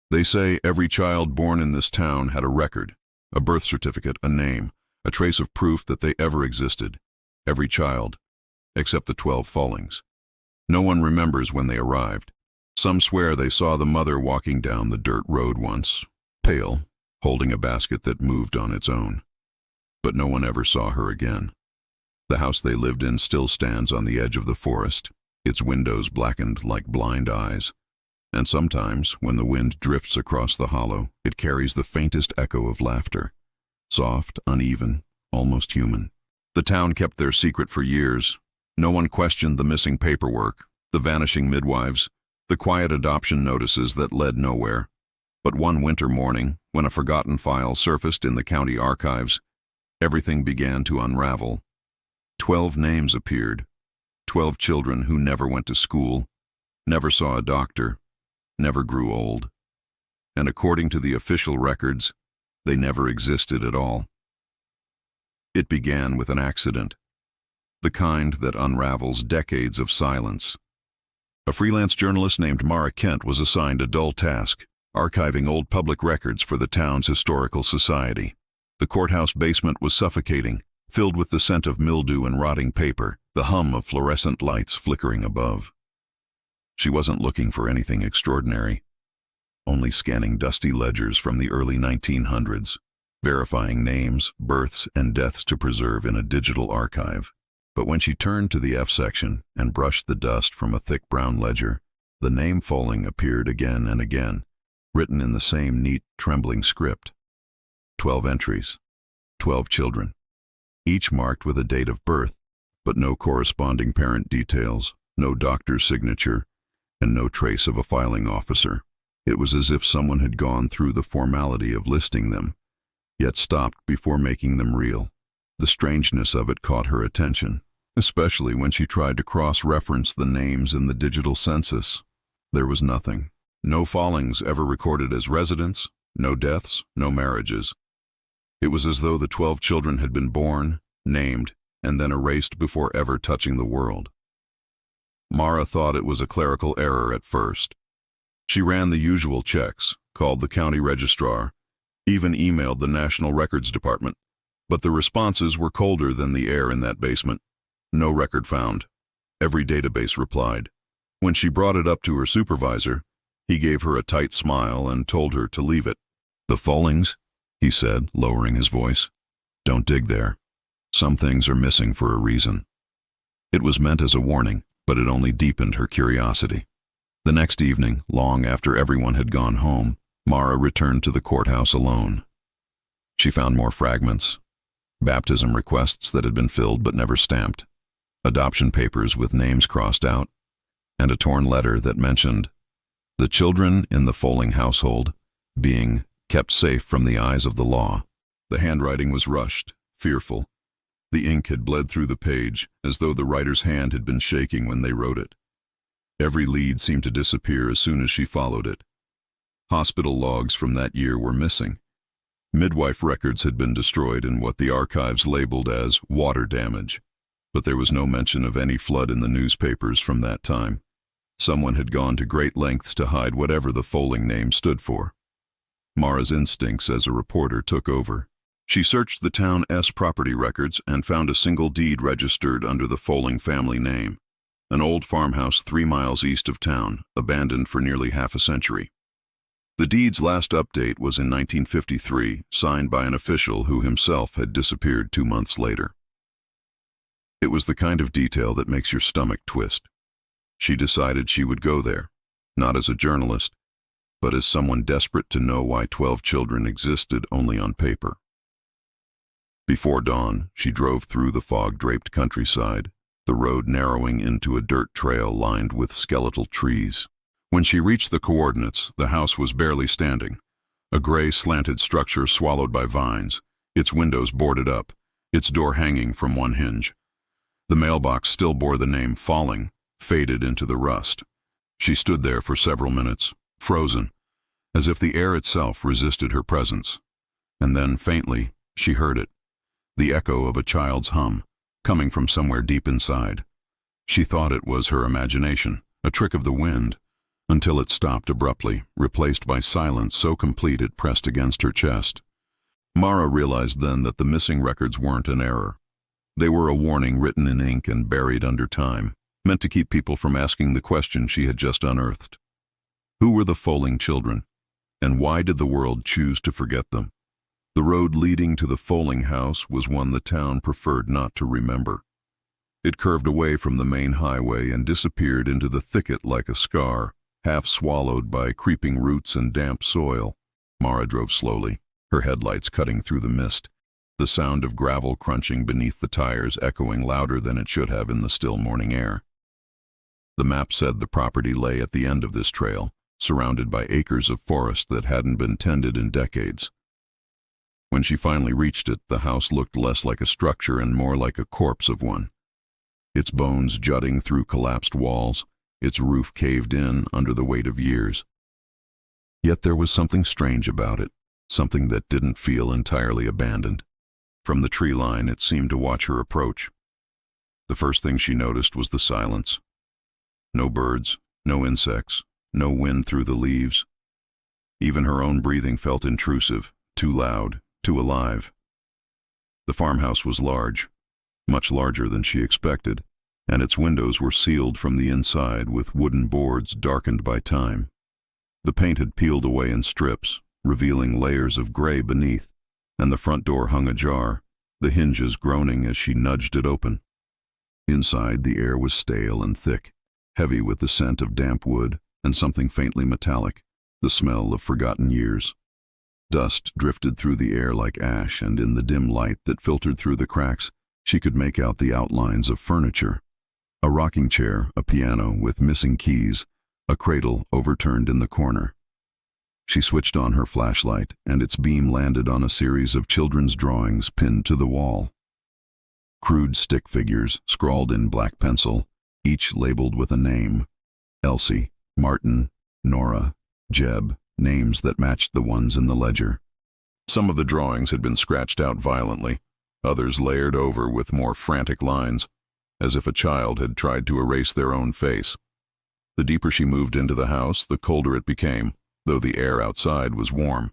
They say every child born in this town had a record, a birth certificate, a name, a trace of proof that they ever existed. Every child, except the 12 Follings. No one remembers when they arrived. Some swear they saw the mother walking down the dirt road once, pale, holding a basket that moved on its own. But no one ever saw her again. The house they lived in still stands on the edge of the forest, its windows blackened like blind eyes. And sometimes, when the wind drifts across the hollow, it carries the faintest echo of laughter. Soft, uneven, almost human. The town kept their secret for years. No one questioned the missing paperwork, the vanishing midwives, the quiet adoption notices that led nowhere. But one winter morning, when a forgotten file surfaced in the county archives, everything began to unravel. 12 names appeared. 12 children who never went to school, never saw a doctor, never grew old. And according to the official records, they never existed at all. It began with an accident, the kind that unravels decades of silence. A freelance journalist named Mara Kent was assigned a dull task, archiving old public records for the town's historical society. The courthouse basement was suffocating, filled with the scent of mildew and rotting paper, the hum of fluorescent lights flickering above. She wasn't looking for anything extraordinary, only scanning dusty ledgers from the early 1900s, verifying names, births, and deaths to preserve in a digital archive. But when she turned to the F section and brushed the dust from a thick brown ledger, the name Folling appeared again and again, written in the same neat, trembling script. 12 entries, 12 children, each marked with a date of birth, but no corresponding parent details, no doctor's signature, and no trace of a filing officer. It was as if someone had gone through the formality of listing them, yet stopped before making them real. The strangeness of it caught her attention, especially when she tried to cross-reference the names in the digital census. There was nothing. No Follings ever recorded as residents, no deaths, no marriages. It was as though the 12 children had been born, named, and then erased before ever touching the world. Mara thought it was a clerical error at first. She ran the usual checks, called the county registrar, even emailed the National Records Department, but the responses were colder than the air in that basement. No record found. Every database replied. When she brought it up to her supervisor, he gave her a tight smile and told her to leave it. "The Follings," he said, lowering his voice. "Don't dig there. Some things are missing for a reason." It was meant as a warning, but it only deepened her curiosity. The next evening, long after everyone had gone home, Mara returned to the courthouse alone. She found more fragments, baptism requests that had been filled but never stamped, adoption papers with names crossed out, and a torn letter that mentioned the children in the Folling household being kept safe from the eyes of the law. The handwriting was rushed, fearful. The ink had bled through the page, as though the writer's hand had been shaking when they wrote it. Every lead seemed to disappear as soon as she followed it. Hospital logs from that year were missing. Midwife records had been destroyed in what the archives labeled as water damage, but there was no mention of any flood in the newspapers from that time. Someone had gone to great lengths to hide whatever the Folling name stood for. Mara's instincts as a reporter took over. She searched the town's property records and found a single deed registered under the Folling family name. An old farmhouse 3 miles east of town, abandoned for nearly half a century. The deed's last update was in 1953, signed by an official who himself had disappeared 2 months later. It was the kind of detail that makes your stomach twist. She decided she would go there, not as a journalist, but as someone desperate to know why 12 children existed only on paper. Before dawn, she drove through the fog-draped countryside, the road narrowing into a dirt trail lined with skeletal trees. When she reached the coordinates, the house was barely standing, a gray slanted structure swallowed by vines, its windows boarded up, its door hanging from one hinge. The mailbox still bore the name Folling, faded into the rust. She stood there for several minutes, frozen, as if the air itself resisted her presence. And then, faintly, she heard it, the echo of a child's hum, coming from somewhere deep inside. She thought it was her imagination, a trick of the wind, until it stopped abruptly, replaced by silence so complete it pressed against her chest. Mara realized then that the missing records weren't an error. They were a warning written in ink and buried under time, meant to keep people from asking the question she had just unearthed. Who were the Folling children, and why did the world choose to forget them? The road leading to the Folling House was one the town preferred not to remember. It curved away from the main highway and disappeared into the thicket like a scar, half swallowed by creeping roots and damp soil. Mara drove slowly, her headlights cutting through the mist, the sound of gravel crunching beneath the tires echoing louder than it should have in the still morning air. The map said the property lay at the end of this trail, surrounded by acres of forest that hadn't been tended in decades. When she finally reached it, the house looked less like a structure and more like a corpse of one. Its bones jutting through collapsed walls, its roof caved in under the weight of years. Yet there was something strange about it, something that didn't feel entirely abandoned. From the tree line, it seemed to watch her approach. The first thing she noticed was the silence. No birds, no insects, no wind through the leaves. Even her own breathing felt intrusive, too loud, too alive. The farmhouse was large, much larger than she expected, and its windows were sealed from the inside with wooden boards darkened by time. The paint had peeled away in strips, revealing layers of gray beneath, and the front door hung ajar, the hinges groaning as she nudged it open. Inside, the air was stale and thick, heavy with the scent of damp wood and something faintly metallic, the smell of forgotten years. Dust drifted through the air like ash, and in the dim light that filtered through the cracks, she could make out the outlines of furniture. A rocking chair, a piano with missing keys, a cradle overturned in the corner. She switched on her flashlight, and its beam landed on a series of children's drawings pinned to the wall. Crude stick figures, scrawled in black pencil, each labeled with a name. Elsie, Martin, Nora, Jeb, names that matched the ones in the ledger. Some of the drawings had been scratched out violently, others layered over with more frantic lines, as if a child had tried to erase their own face. The deeper she moved into the house, the colder it became, though the air outside was warm.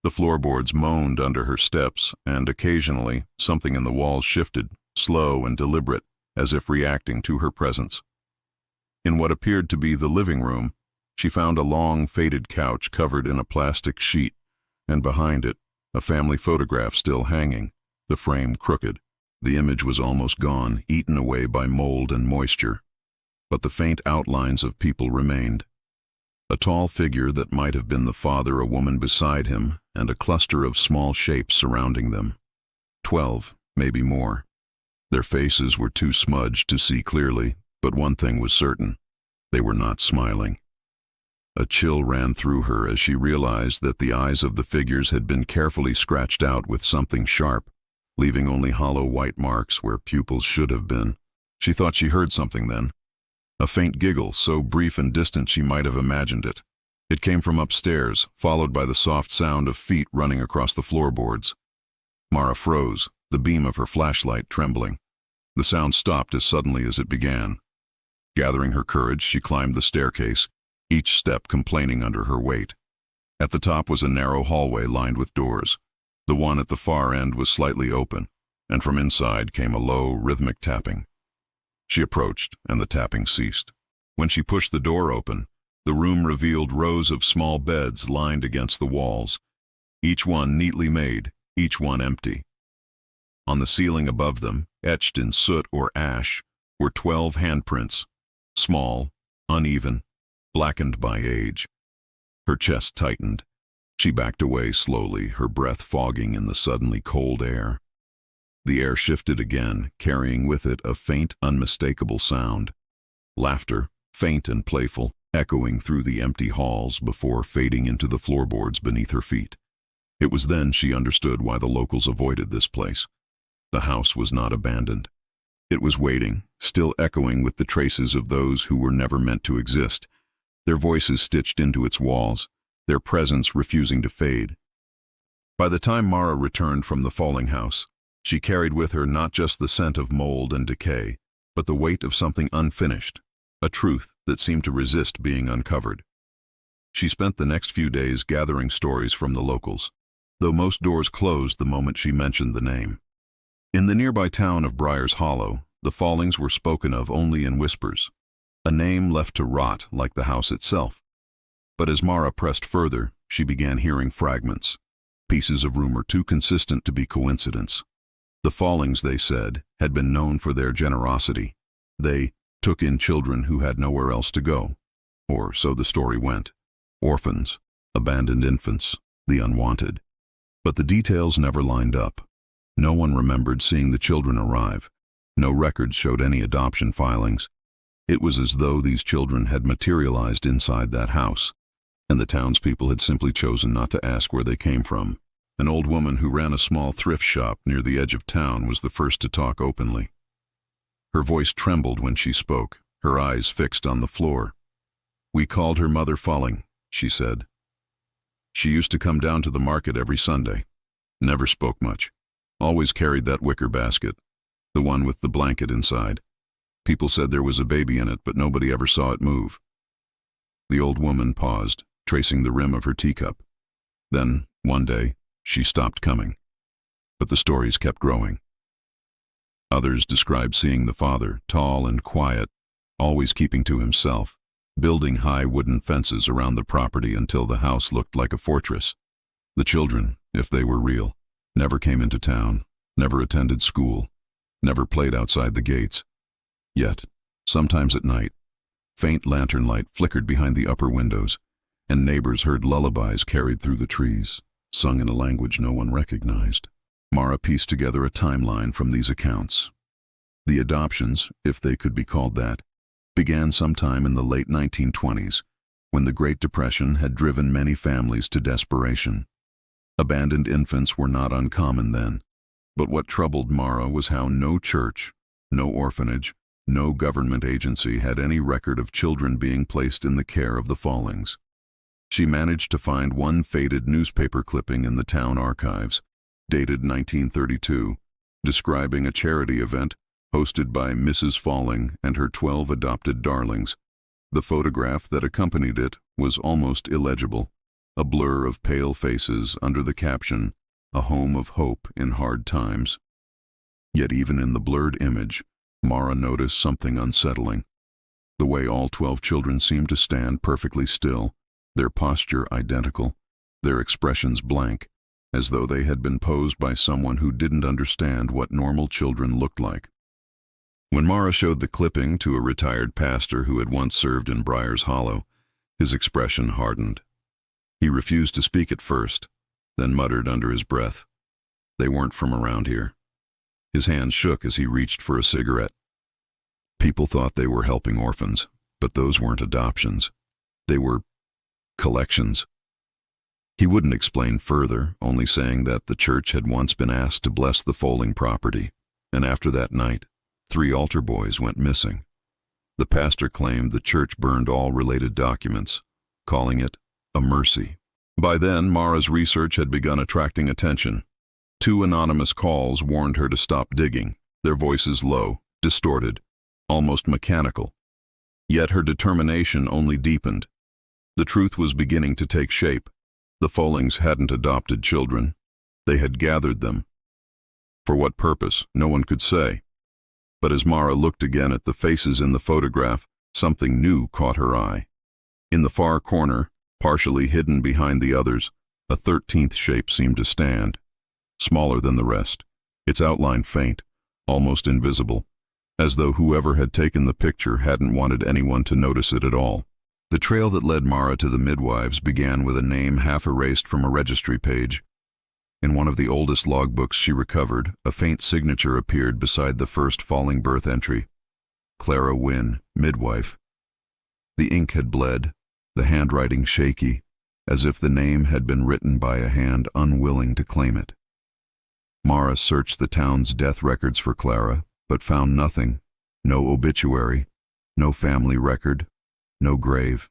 The floorboards moaned under her steps, and occasionally something in the walls shifted, slow and deliberate, as if reacting to her presence. In what appeared to be the living room, she found a long, faded couch covered in a plastic sheet, and behind it, a family photograph still hanging, the frame crooked. The image was almost gone, eaten away by mold and moisture, but the faint outlines of people remained. A tall figure that might have been the father, a woman beside him, and a cluster of small shapes surrounding them. 12, maybe more. Their faces were too smudged to see clearly, but one thing was certain: they were not smiling. A chill ran through her as she realized that the eyes of the figures had been carefully scratched out with something sharp, leaving only hollow white marks where pupils should have been. She thought she heard something then. A faint giggle, so brief and distant she might have imagined it. It came from upstairs, followed by the soft sound of feet running across the floorboards. Mara froze, the beam of her flashlight trembling. The sound stopped as suddenly as it began. Gathering her courage, she climbed the staircase, each step complaining under her weight. At the top was a narrow hallway lined with doors. The one at the far end was slightly open, and from inside came a low, rhythmic tapping. She approached, and the tapping ceased. When she pushed the door open, the room revealed rows of small beds lined against the walls, each one neatly made, each one empty. On the ceiling above them, etched in soot or ash, were 12 handprints, small, uneven, blackened by age. Her chest tightened. She backed away slowly, her breath fogging in the suddenly cold air. The air shifted again, carrying with it a faint, unmistakable sound. Laughter, faint and playful, echoing through the empty halls before fading into the floorboards beneath her feet. It was then she understood why the locals avoided this place. The house was not abandoned. It was waiting, still echoing with the traces of those who were never meant to exist, their voices stitched into its walls, their presence refusing to fade. By the time Mara returned from the Folling House, she carried with her not just the scent of mold and decay, but the weight of something unfinished, a truth that seemed to resist being uncovered. She spent the next few days gathering stories from the locals, though most doors closed the moment she mentioned the name. In the nearby town of Briar's Hollow, the Follings were spoken of only in whispers, a name left to rot like the house itself. But as Mara pressed further, she began hearing fragments, pieces of rumor too consistent to be coincidence. The Follings, they said, had been known for their generosity. They took in children who had nowhere else to go, or so the story went. Orphans, abandoned infants, the unwanted. But the details never lined up. No one remembered seeing the children arrive. No records showed any adoption filings. It was as though these children had materialized inside that house, and the townspeople had simply chosen not to ask where they came from. An old woman who ran a small thrift shop near the edge of town was the first to talk openly. Her voice trembled when she spoke, her eyes fixed on the floor. "We called her Mother Folling," she said. "She used to come down to the market every Sunday. Never spoke much. Always carried that wicker basket, the one with the blanket inside. People said there was a baby in it, but nobody ever saw it move." The old woman paused, tracing the rim of her teacup. Then, one day, she stopped coming. But the stories kept growing. Others described seeing the father, tall and quiet, always keeping to himself, building high wooden fences around the property until the house looked like a fortress. The children, if they were real, never came into town, never attended school, never played outside the gates. Yet, sometimes at night, faint lantern light flickered behind the upper windows, and neighbors heard lullabies carried through the trees, sung in a language no one recognized. Mara pieced together a timeline from these accounts. The adoptions, if they could be called that, began sometime in the late 1920s, when the Great Depression had driven many families to desperation. Abandoned infants were not uncommon then, but what troubled Mara was how no church, no orphanage, no government agency had any record of children being placed in the care of the Follings. She managed to find one faded newspaper clipping in the town archives, dated 1932, describing a charity event hosted by Mrs. Folling and her 12 adopted darlings. The photograph that accompanied it was almost illegible, a blur of pale faces under the caption, "A home of hope in hard times." Yet even in the blurred image, Mara noticed something unsettling. The way all 12 children seemed to stand perfectly still, their posture identical, their expressions blank, as though they had been posed by someone who didn't understand what normal children looked like. When Mara showed the clipping to a retired pastor who had once served in Briar's Hollow, his expression hardened. He refused to speak at first, then muttered under his breath, "They weren't from around here." His hand shook as he reached for a cigarette. People thought they were helping orphans, but those weren't adoptions. They were collections. He wouldn't explain further, only saying that the church had once been asked to bless the Folling property, and after that night, 3 altar boys went missing. The pastor claimed the church burned all related documents, calling it a mercy. By then, Mara's research had begun attracting attention. 2 anonymous calls warned her to stop digging, their voices low, distorted, almost mechanical. Yet her determination only deepened. The truth was beginning to take shape. The Follings hadn't adopted children. They had gathered them. For what purpose, no one could say. But as Mara looked again at the faces in the photograph, something new caught her eye. In the far corner, partially hidden behind the others, a 13th shape seemed to stand, smaller than the rest, its outline faint, almost invisible, as though whoever had taken the picture hadn't wanted anyone to notice it at all. The trail that led Mara to the midwives began with a name half erased from a registry page. In one of the oldest logbooks she recovered, a faint signature appeared beside the first Folling birth entry. Clara Wynne, midwife. The ink had bled, the handwriting shaky, as if the name had been written by a hand unwilling to claim it. Mara searched the town's death records for Clara, but found nothing. No obituary, no family record, no grave.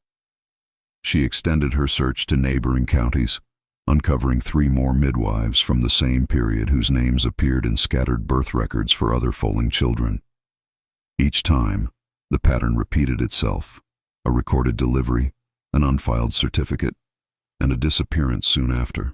She extended her search to neighboring counties, uncovering 3 more midwives from the same period whose names appeared in scattered birth records for other Folling children. Each time, The pattern repeated itself: a recorded delivery, an unfiled certificate, and a disappearance soon after.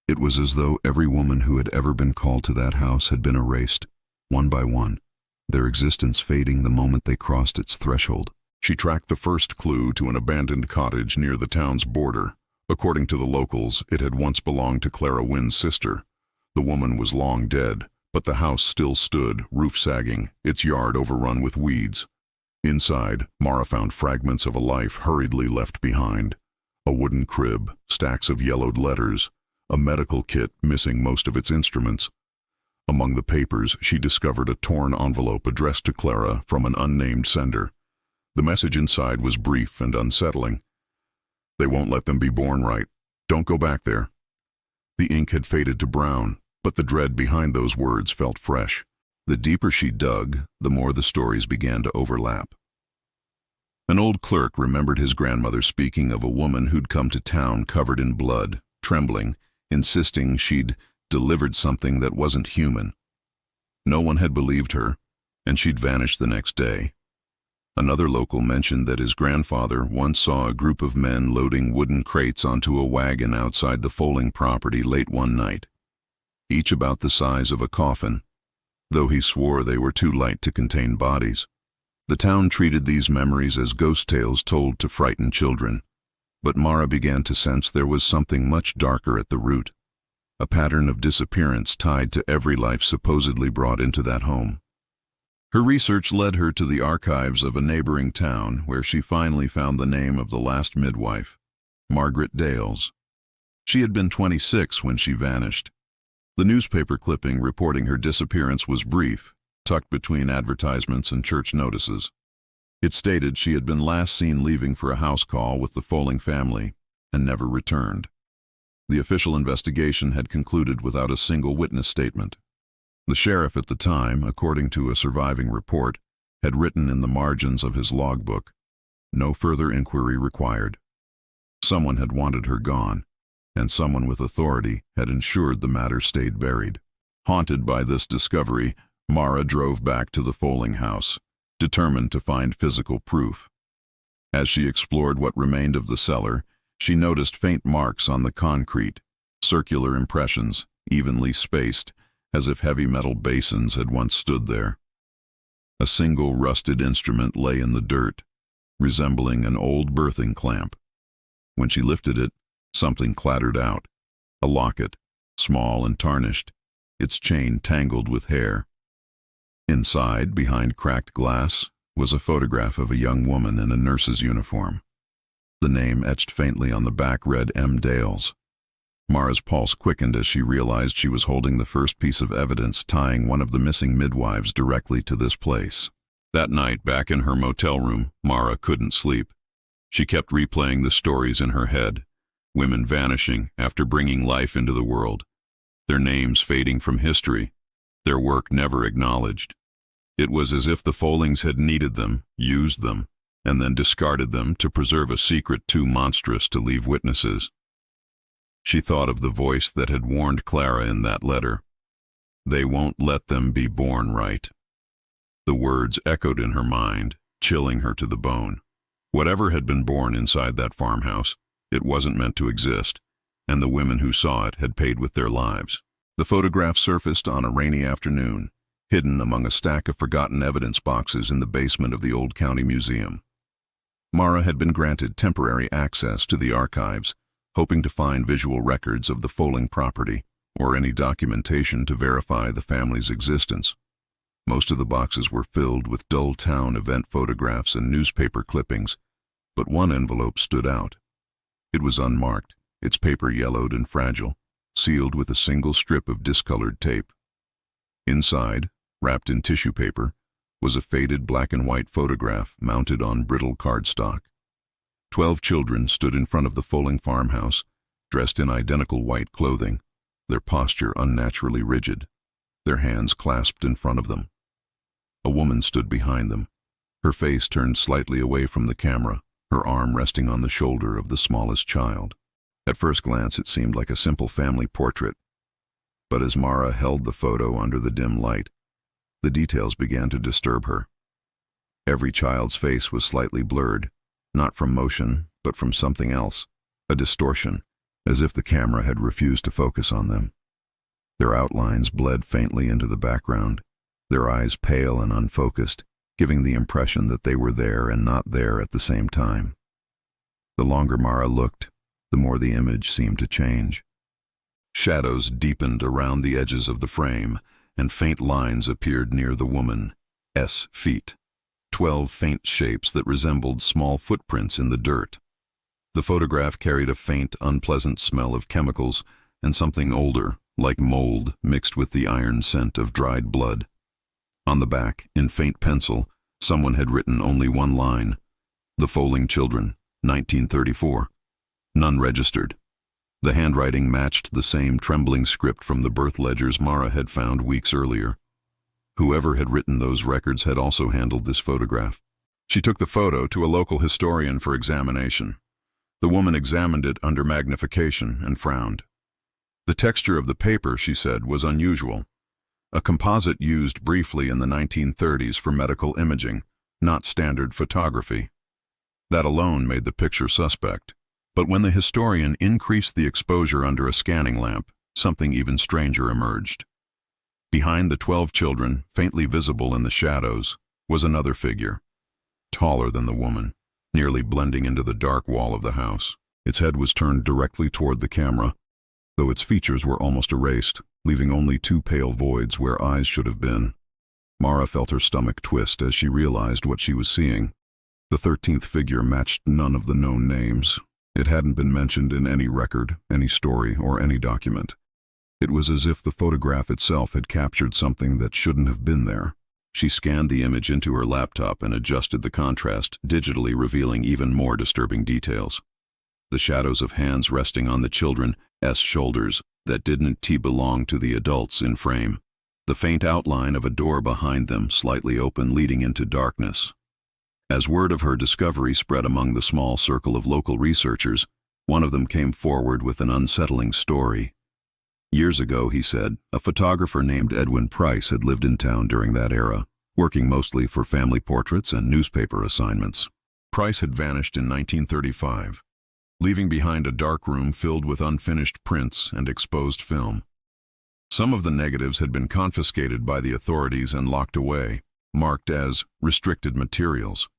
It was as though every woman who had ever been called to that house had been erased, one by one, their existence fading the moment they crossed its threshold. She tracked the first clue to an abandoned cottage near the town's border. According to the locals, it had once belonged to Clara Wynn's sister. The woman was long dead, but the house still stood, roof sagging, its yard overrun with weeds. Inside, Mara found fragments of a life hurriedly left behind: a wooden crib, stacks of yellowed letters, a medical kit missing most of its instruments. Among the papers, she discovered a torn envelope addressed to Clara from an unnamed sender. The message inside was brief and unsettling. "They won't let them be born right. Don't go back there." The ink had faded to brown, but the dread behind those words felt fresh. The deeper she dug, the more the stories began to overlap. An old clerk remembered his grandmother speaking of a woman who'd come to town covered in blood, trembling, insisting she'd delivered something that wasn't human. No one had believed her, and she'd vanished the next day. Another local mentioned that his grandfather once saw a group of men loading wooden crates onto a wagon outside the Folling property late one night, each about the size of a coffin, though he swore they were too light to contain bodies. The town treated these memories as ghost tales told to frighten children, but Mara began to sense there was something much darker at the root, a pattern of disappearance tied to every life supposedly brought into that home. Her research led her to the archives of a neighboring town, where she finally found the name of the last midwife, Margaret Dales. She had been 26 when she vanished. The newspaper clipping reporting her disappearance was brief, tucked between advertisements and church notices. It stated she had been last seen leaving for a house call with the Folling family and never returned. The official investigation had concluded without a single witness statement. The sheriff at the time, according to a surviving report, had written in the margins of his logbook, "No further inquiry required." Someone had wanted her gone, and someone with authority had ensured the matter stayed buried. Haunted by this discovery, Mara drove back to the Folling House, determined to find physical proof. As she explored what remained of the cellar, she noticed faint marks on the concrete, circular impressions, evenly spaced, as if heavy metal basins had once stood there. A single rusted instrument lay in the dirt, resembling an old birthing clamp. When she lifted it, something clattered out: a locket, small and tarnished, its chain tangled with hair. Inside, behind cracked glass, was a photograph of a young woman in a nurse's uniform. The name etched faintly on the back read M. Dales. Mara's pulse quickened as she realized she was holding the first piece of evidence tying one of the missing midwives directly to this place. That night, back in her motel room, Mara couldn't sleep. She kept replaying the stories in her head: women vanishing after bringing life into the world, their names fading from history, their work never acknowledged. It was as if the Follings had needed them, used them, and then discarded them to preserve a secret too monstrous to leave witnesses. She thought of the voice that had warned Clara in that letter: "They won't let them be born right." The words echoed in her mind, chilling her to the bone. Whatever had been born inside that farmhouse, it wasn't meant to exist, and the women who saw it had paid with their lives. The photograph surfaced on a rainy afternoon, hidden among a stack of forgotten evidence boxes in the basement of the old county museum. Mara had been granted temporary access to the archives, hoping to find visual records of the Folling property, or any documentation to verify the family's existence. Most of the boxes were filled with dull town event photographs and newspaper clippings, but one envelope stood out. It was unmarked, its paper yellowed and fragile, sealed with a single strip of discolored tape. Inside, wrapped in tissue paper, was a faded black and white photograph mounted on brittle cardstock. 12 children stood in front of the Folling farmhouse, dressed in identical white clothing, their posture unnaturally rigid, their hands clasped in front of them. A woman stood behind them, her face turned slightly away from the camera, her arm resting on the shoulder of the smallest child. At first glance, it seemed like a simple family portrait, but as Mara held the photo under the dim light, the details began to disturb her. Every child's face was slightly blurred, not from motion, but from something else, a distortion, as if the camera had refused to focus on them. Their outlines bled faintly into the background, their eyes pale and unfocused, giving the impression that they were there and not there at the same time. The longer Mara looked, the more the image seemed to change. Shadows deepened around the edges of the frame, and faint lines appeared near the woman's feet. 12 faint shapes that resembled small footprints in the dirt. The photograph carried a faint, unpleasant smell of chemicals and something older, like mold, mixed with the iron scent of dried blood. On the back, in faint pencil, someone had written only one line: "The Folling Children, 1934. None registered." The handwriting matched the same trembling script from the birth ledgers Mara had found weeks earlier. Whoever had written those records had also handled this photograph. She took the photo to a local historian for examination. The woman examined it under magnification and frowned. The texture of the paper, she said, was unusual. A composite used briefly in the 1930s for medical imaging, not standard photography. That alone made the picture suspect. But when the historian increased the exposure under a scanning lamp, something even stranger emerged. Behind the 12 children, faintly visible in the shadows, was another figure, taller than the woman, nearly blending into the dark wall of the house. Its head was turned directly toward the camera, though its features were almost erased, leaving only 2 pale voids where eyes should have been. Mara felt her stomach twist as she realized what she was seeing. The 13th figure matched none of the known names. It hadn't been mentioned in any record, any story, or any document. It was as if the photograph itself had captured something that shouldn't have been there. She scanned the image into her laptop and adjusted the contrast, digitally revealing even more disturbing details. The shadows of hands resting on the children's shoulders that didn't belong to the adults in frame. The faint outline of a door behind them, slightly open, leading into darkness. As word of her discovery spread among the small circle of local researchers, one of them came forward with an unsettling story. Years ago, he said, a photographer named Edwin Price had lived in town during that era, working mostly for family portraits and newspaper assignments. Price had vanished in 1935, leaving behind a dark room filled with unfinished prints and exposed film. Some of the negatives had been confiscated by the authorities and locked away, marked as restricted materials.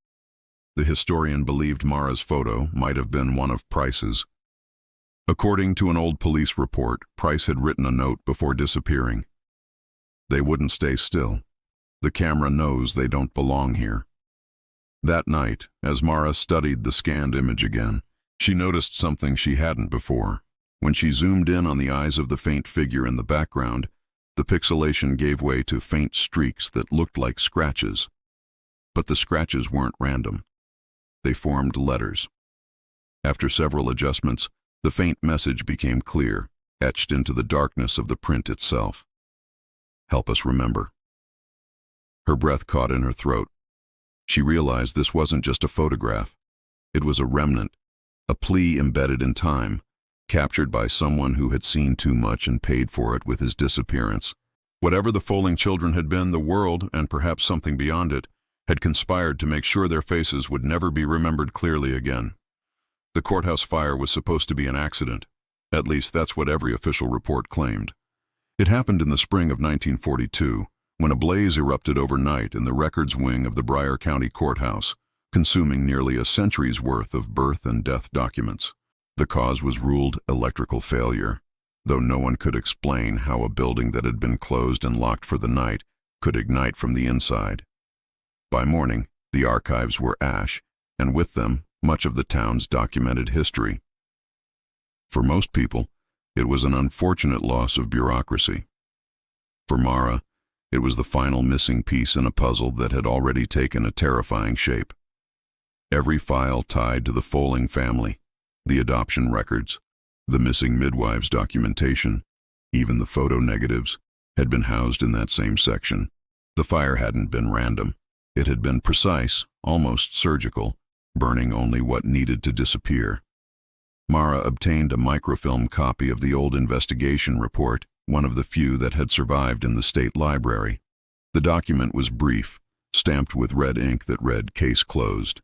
The historian believed Mara's photo might have been one of Price's. According to an old police report, Price had written a note before disappearing. "They wouldn't stay still. The camera knows they don't belong here." That night, as Mara studied the scanned image again, she noticed something she hadn't before. When she zoomed in on the eyes of the faint figure in the background, the pixelation gave way to faint streaks that looked like scratches. But the scratches weren't random. They formed letters. After several adjustments, the faint message became clear, etched into the darkness of the print itself. "Help us remember." Her breath caught in her throat. She realized this wasn't just a photograph. It was a remnant, a plea embedded in time, captured by someone who had seen too much and paid for it with his disappearance. Whatever the Folling children had been, the world, and perhaps something beyond it, had conspired to make sure their faces would never be remembered clearly again. The courthouse fire was supposed to be an accident. At least that's what every official report claimed. It happened in the spring of 1942, when a blaze erupted overnight in the records wing of the Bryan County Courthouse, consuming nearly a century's worth of birth and death documents. The cause was ruled electrical failure, though no one could explain how a building that had been closed and locked for the night could ignite from the inside. By morning, the archives were ash, and with them, much of the town's documented history. For most people, it was an unfortunate loss of bureaucracy. For Mara, it was the final missing piece in a puzzle that had already taken a terrifying shape. Every file tied to the Folling family, the adoption records, the missing midwives' documentation, even the photo negatives, had been housed in that same section. The fire hadn't been random. It had been precise, almost surgical, burning only what needed to disappear. Mara obtained a microfilm copy of the old investigation report, one of the few that had survived in the state library. The document was brief, stamped with red ink that read "Case closed."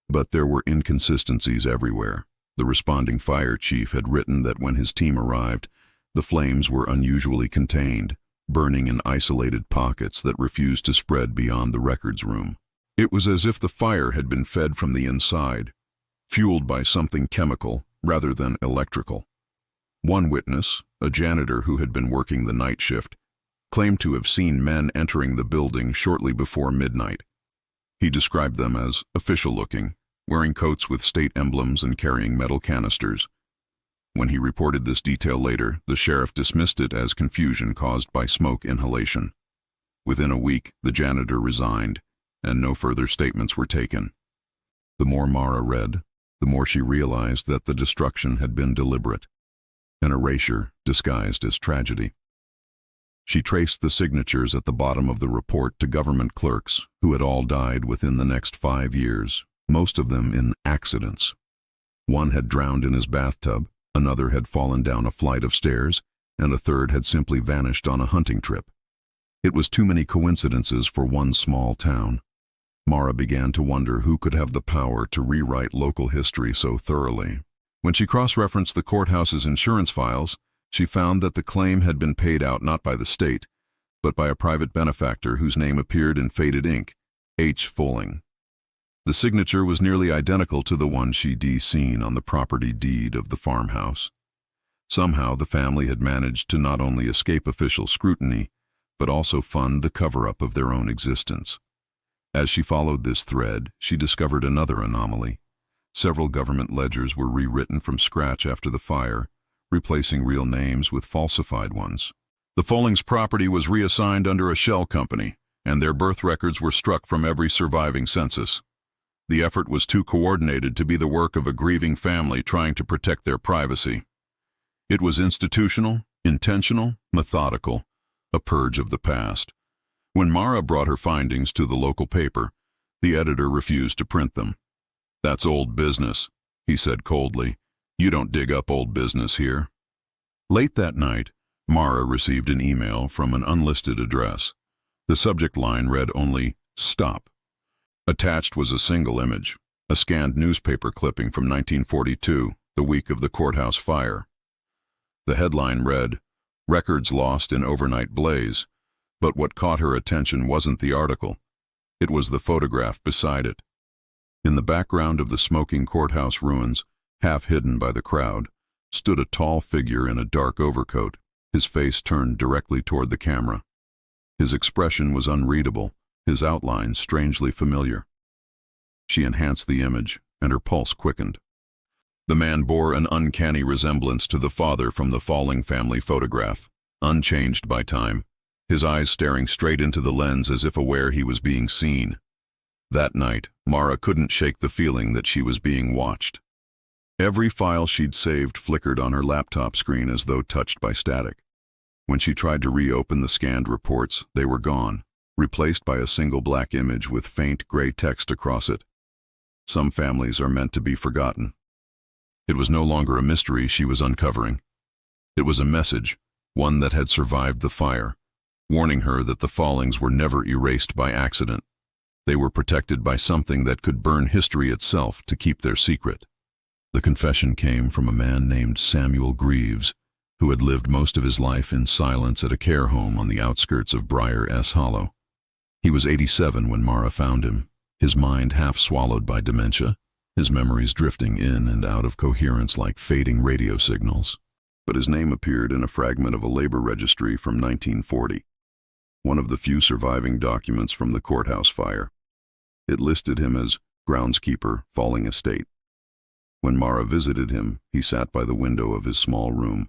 But there were inconsistencies everywhere. The responding fire chief had written that when his team arrived, the flames were unusually contained, burning in isolated pockets that refused to spread beyond the records room. It was as if the fire had been fed from the inside, fueled by something chemical rather than electrical. One witness, a janitor who had been working the night shift, claimed to have seen men entering the building shortly before midnight. He described them as official-looking, wearing coats with state emblems and carrying metal canisters. When he reported this detail later, the sheriff dismissed it as confusion caused by smoke inhalation. Within a week, the janitor resigned, and no further statements were taken. The more Mara read, the more she realized that the destruction had been deliberate, an erasure disguised as tragedy. She traced the signatures at the bottom of the report to government clerks who had all died within the next 5 years, most of them in accidents. One had drowned in his bathtub, another had fallen down a flight of stairs, and a third had simply vanished on a hunting trip. It was too many coincidences for one small town. Mara began to wonder who could have the power to rewrite local history so thoroughly. When she cross-referenced the courthouse's insurance files, she found that the claim had been paid out not by the state, but by a private benefactor whose name appeared in faded ink, H. Folling. The signature was nearly identical to the one she'd seen on the property deed of the farmhouse. Somehow the family had managed to not only escape official scrutiny, but also fund the cover-up of their own existence. As she followed this thread, she discovered another anomaly. Several government ledgers were rewritten from scratch after the fire, replacing real names with falsified ones. The Follings property was reassigned under a shell company, and their birth records were struck from every surviving census. The effort was too coordinated to be the work of a grieving family trying to protect their privacy. It was institutional, intentional, methodical, a purge of the past. When Mara brought her findings to the local paper, the editor refused to print them. "That's old business," he said coldly. "You don't dig up old business here." Late that night, Mara received an email from an unlisted address. The subject line read only, "Stop." Attached was a single image, a scanned newspaper clipping from 1942, the week of the courthouse fire. The headline read, "Records lost in overnight blaze," but what caught her attention wasn't the article. It was the photograph beside it. In the background of the smoking courthouse ruins, half hidden by the crowd, stood a tall figure in a dark overcoat, his face turned directly toward the camera. His expression was unreadable, his outline strangely familiar. She enhanced the image, and her pulse quickened. The man bore an uncanny resemblance to the father from the Folling family photograph, unchanged by time, his eyes staring straight into the lens as if aware he was being seen. That night, Mara couldn't shake the feeling that she was being watched. Every file she'd saved flickered on her laptop screen as though touched by static. When she tried to reopen the scanned reports, they were gone, replaced by a single black image with faint gray text across it. Some families are meant to be forgotten. It was no longer a mystery she was uncovering. It was a message, one that had survived the fire, warning her that the Follings were never erased by accident. They were protected by something that could burn history itself to keep their secret. The confession came from a man named Samuel Greaves, who had lived most of his life in silence at a care home on the outskirts of Briar S. Hollow. He was 87 when Mara found him, his mind half swallowed by dementia, his memories drifting in and out of coherence like fading radio signals. But his name appeared in a fragment of a labor registry from 1940, one of the few surviving documents from the courthouse fire. It listed him as groundskeeper, Folling Estate. When Mara visited him, he sat by the window of his small room,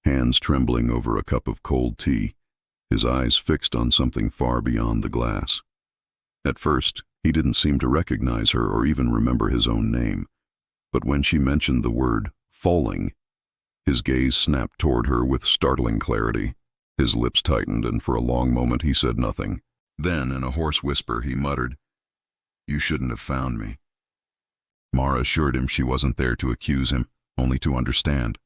hands trembling over a cup of cold tea, his eyes fixed on something far beyond the glass. At first, he didn't seem to recognize her or even remember his own name, but when she mentioned the word Folling, his gaze snapped toward her with startling clarity. His lips tightened, and for a long moment he said nothing. Then, in a hoarse whisper, he muttered, "You shouldn't have found me." Mara assured him she wasn't there to accuse him, only to understand.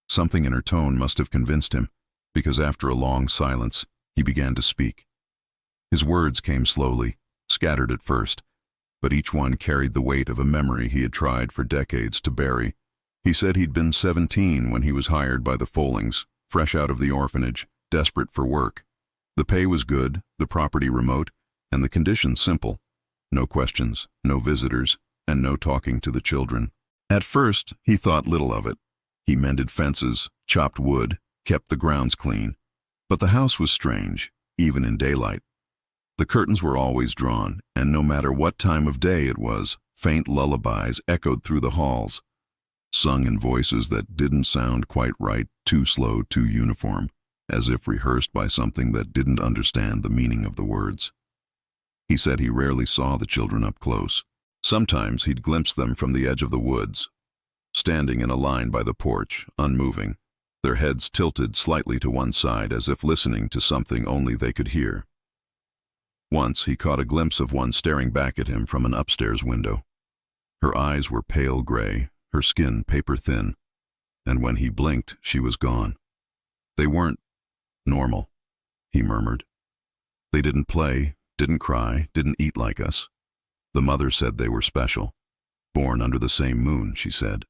Something in her tone must have convinced him, because after a long silence, he began to speak. His words came slowly, scattered at first, but each one carried the weight of a memory he had tried for decades to bury. He said he'd been 17 when he was hired by the Follings, fresh out of the orphanage, desperate for work. The pay was good, the property remote, and the conditions simple. No questions, no visitors, and no talking to the children. At first, he thought little of it. He mended fences, chopped wood, kept the grounds clean. But the house was strange, even in daylight. The curtains were always drawn, and no matter what time of day it was, faint lullabies echoed through the halls, sung in voices that didn't sound quite right, too slow, too uniform, as if rehearsed by something that didn't understand the meaning of the words. He said he rarely saw the children up close. Sometimes he'd glimpse them from the edge of the woods, standing in a line by the porch, unmoving, their heads tilted slightly to one side as if listening to something only they could hear. Once he caught a glimpse of one staring back at him from an upstairs window. Her eyes were pale gray, her skin paper-thin, and when he blinked, she was gone. They weren't normal, he murmured. They didn't play, didn't cry, didn't eat like us. The mother said they were special. Born under the same moon, she said.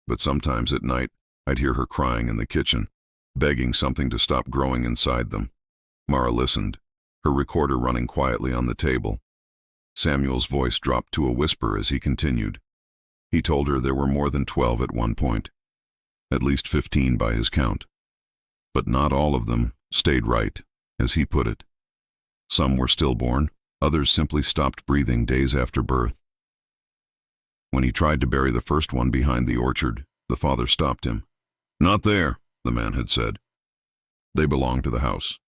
But sometimes at night, I'd hear her crying in the kitchen, begging something to stop growing inside them. Mara listened, her recorder running quietly on the table. Samuel's voice dropped to a whisper as he continued. He told her there were more than 12 at one point, at least 15 by his count. But not all of them stayed right, as he put it. Some were stillborn, others simply stopped breathing days after birth. When he tried to bury the first one behind the orchard, the father stopped him. Not there, the man had said. They belong to the house.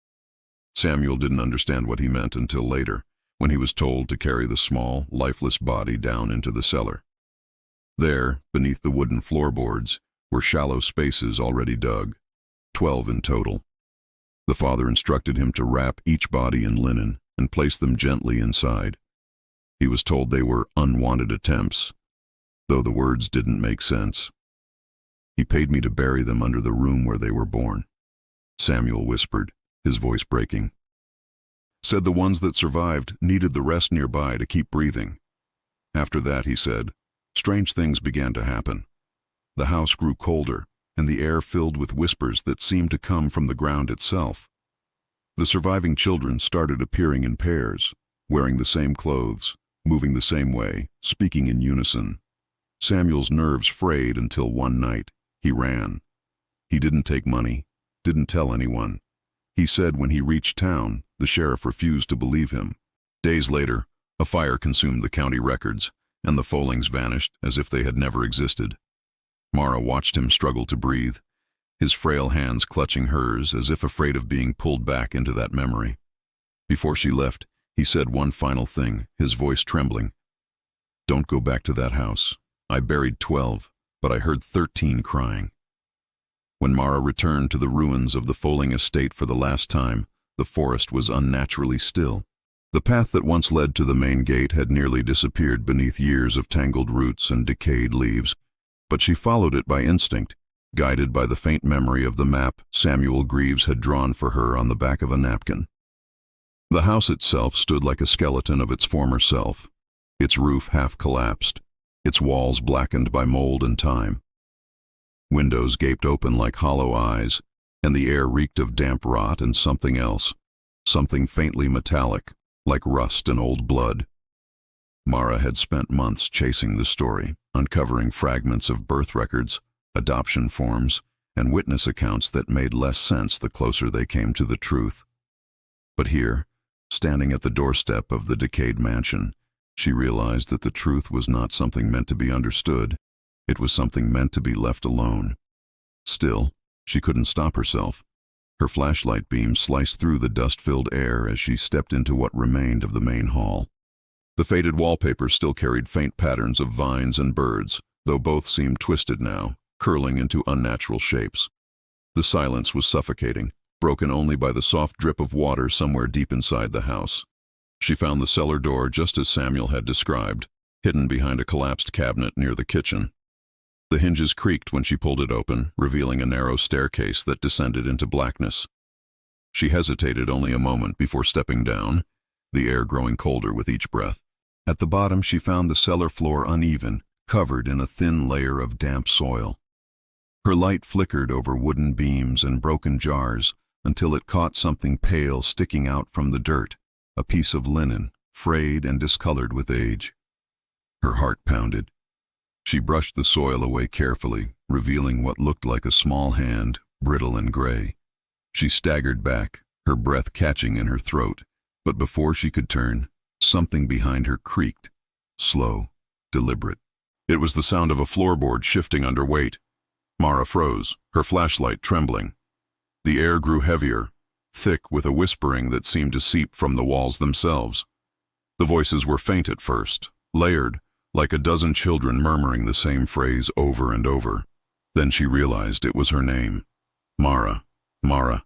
Samuel didn't understand what he meant until later, when he was told to carry the small, lifeless body down into the cellar. There, beneath the wooden floorboards, were shallow spaces already dug, 12 in total. The father instructed him to wrap each body in linen and place them gently inside. He was told they were unwanted attempts, though the words didn't make sense. He paid me to bury them under the room where they were born, Samuel whispered, his voice breaking. Said the ones that survived needed the rest nearby to keep breathing. After that, he said, strange things began to happen. The house grew colder, and the air filled with whispers that seemed to come from the ground itself. The surviving children started appearing in pairs, wearing the same clothes, moving the same way, speaking in unison. Samuel's nerves frayed until one night, he ran. He didn't take money, didn't tell anyone. He said when he reached town, the sheriff refused to believe him. Days later, a fire consumed the county records, and the Follings vanished as if they had never existed. Mara watched him struggle to breathe, his frail hands clutching hers as if afraid of being pulled back into that memory. Before she left, he said one final thing, his voice trembling. Don't go back to that house. I buried 12, but I heard 13 crying. When Mara returned to the ruins of the Folling estate for the last time, the forest was unnaturally still. The path that once led to the main gate had nearly disappeared beneath years of tangled roots and decayed leaves, but she followed it by instinct, guided by the faint memory of the map Samuel Greaves had drawn for her on the back of a napkin. The house itself stood like a skeleton of its former self, its roof half collapsed, its walls blackened by mold and time. Windows gaped open like hollow eyes, and the air reeked of damp rot and something else, something faintly metallic, like rust and old blood. Mara had spent months chasing the story, uncovering fragments of birth records, adoption forms, and witness accounts that made less sense the closer they came to the truth. But here, standing at the doorstep of the decayed mansion, she realized that the truth was not something meant to be understood. It was something meant to be left alone. Still, she couldn't stop herself. Her flashlight beam sliced through the dust-filled air as she stepped into what remained of the main hall. The faded wallpaper still carried faint patterns of vines and birds, though both seemed twisted now, curling into unnatural shapes. The silence was suffocating, broken only by the soft drip of water somewhere deep inside the house. She found the cellar door just as Samuel had described, hidden behind a collapsed cabinet near the kitchen. The hinges creaked when she pulled it open, revealing a narrow staircase that descended into blackness. She hesitated only a moment before stepping down, the air growing colder with each breath. At the bottom she found the cellar floor uneven, covered in a thin layer of damp soil. Her light flickered over wooden beams and broken jars until it caught something pale sticking out from the dirt, a piece of linen, frayed and discolored with age. Her heart pounded. She brushed the soil away carefully, revealing what looked like a small hand, brittle and gray. She staggered back, her breath catching in her throat, but before she could turn, something behind her creaked, slow, deliberate. It was the sound of a floorboard shifting under weight. Mara froze, her flashlight trembling. The air grew heavier, thick with a whispering that seemed to seep from the walls themselves. The voices were faint at first, layered, like a dozen children murmuring the same phrase over and over. Then she realized it was her name. Mara, Mara.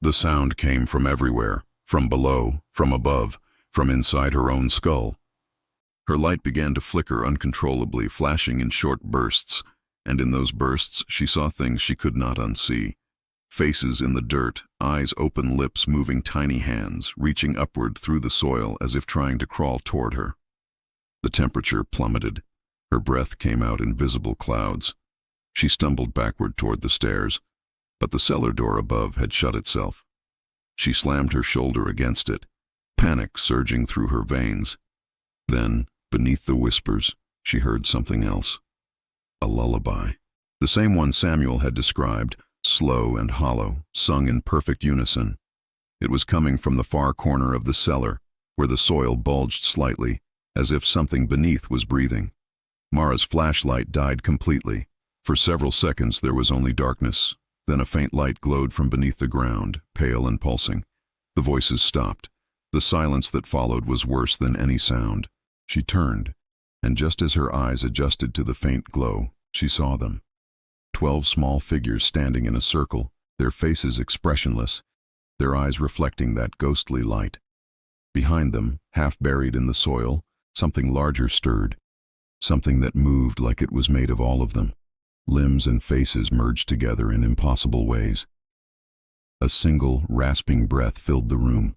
The sound came from everywhere, from below, from above, from inside her own skull. Her light began to flicker uncontrollably, flashing in short bursts, and in those bursts she saw things she could not unsee. Faces in the dirt, eyes open, lips moving, tiny hands reaching upward through the soil as if trying to crawl toward her. The temperature plummeted. Her breath came out in visible clouds. She stumbled backward toward the stairs, but the cellar door above had shut itself. She slammed her shoulder against it, panic surging through her veins. Then, beneath the whispers, she heard something else. A lullaby. The same one Samuel had described, slow and hollow, sung in perfect unison. It was coming from the far corner of the cellar, where the soil bulged slightly, as if something beneath was breathing. Mara's flashlight died completely. For several seconds there was only darkness. Then a faint light glowed from beneath the ground, pale and pulsing. The voices stopped. The silence that followed was worse than any sound. She turned, and just as her eyes adjusted to the faint glow, she saw them. 12 small figures standing in a circle, their faces expressionless, their eyes reflecting that ghostly light. Behind them, half buried in the soil, something larger stirred, something that moved like it was made of all of them. Limbs and faces merged together in impossible ways. A single, rasping breath filled the room.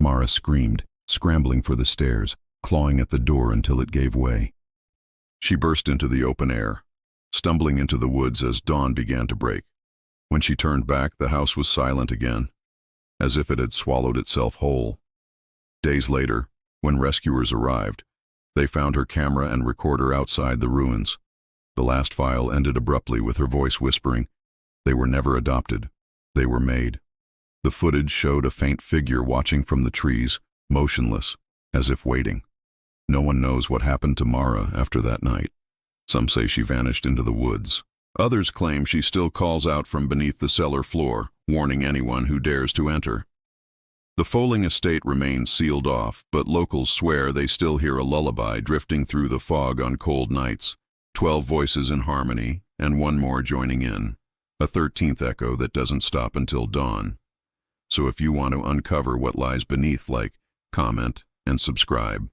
Mara screamed, scrambling for the stairs, clawing at the door until it gave way. She burst into the open air, stumbling into the woods as dawn began to break. When she turned back, the house was silent again, as if it had swallowed itself whole. Days later, when rescuers arrived, they found her camera and recorder outside the ruins. The last file ended abruptly with her voice whispering, "They were never adopted. They were made." The footage showed a faint figure watching from the trees, motionless, as if waiting. No one knows what happened to Mara after that night. Some say she vanished into the woods. Others claim she still calls out from beneath the cellar floor, warning anyone who dares to enter. The Folling estate remains sealed off, but locals swear they still hear a lullaby drifting through the fog on cold nights, 12 voices in harmony, and one more joining in, a 13th echo that doesn't stop until dawn. So if you want to uncover what lies beneath, like, comment, and subscribe.